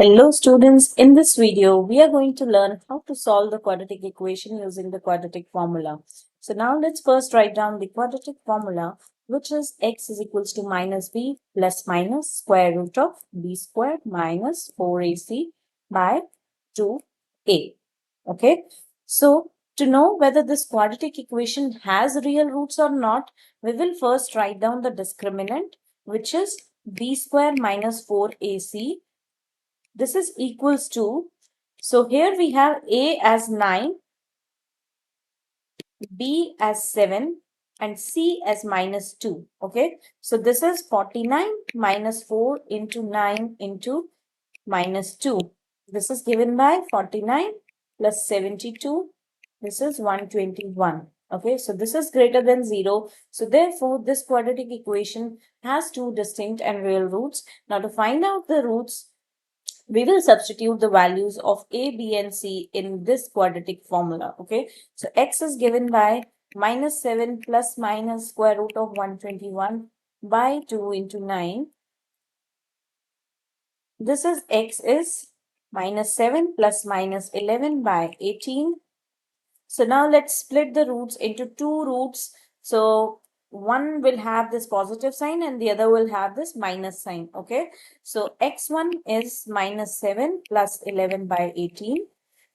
Hello students, in this video we are going to learn how to solve the quadratic equation using the quadratic formula. So now let's first write down the quadratic formula, which is x is equals to minus b plus minus square root of b squared minus 4ac by 2a. Okay, so to know whether this quadratic equation has real roots or not, we will first write down the discriminant, which is b squared minus 4ac. This is equals to, so here we have a as 9, b as 7 and c as minus 2. Okay, so this is 49 minus 4 into 9 into minus 2. This is given by 49 plus 72. This is 121. Okay, so this is greater than 0. So therefore, this quadratic equation has two distinct and real roots. Now to find out the roots, we will substitute the values of a, b and c in this quadratic formula. Okay, so x is given by minus 7 plus minus square root of 121 by 2 into 9. This is x is minus 7 plus minus 11 by 18. So now let's split the roots into two roots. So one will have this positive sign and the other will have this minus sign. Okay, so x1 is minus 7 plus 11 by 18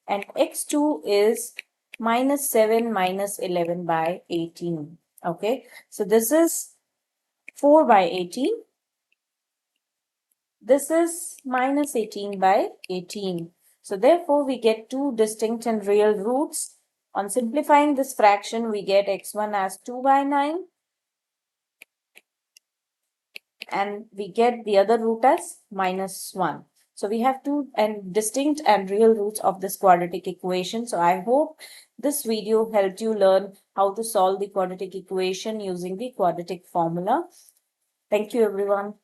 and x2 is minus 7 minus 11 by 18. Okay, so this is 4 by 18. This is minus 18 by 18. So therefore, we get two distinct and real roots. On simplifying this fraction, we get x1 as 2 by 9 and we get the other root as minus 1. So we have two and distinct and real roots of this quadratic equation. So I hope this video helped you learn how to solve the quadratic equation using the quadratic formula. Thank you everyone.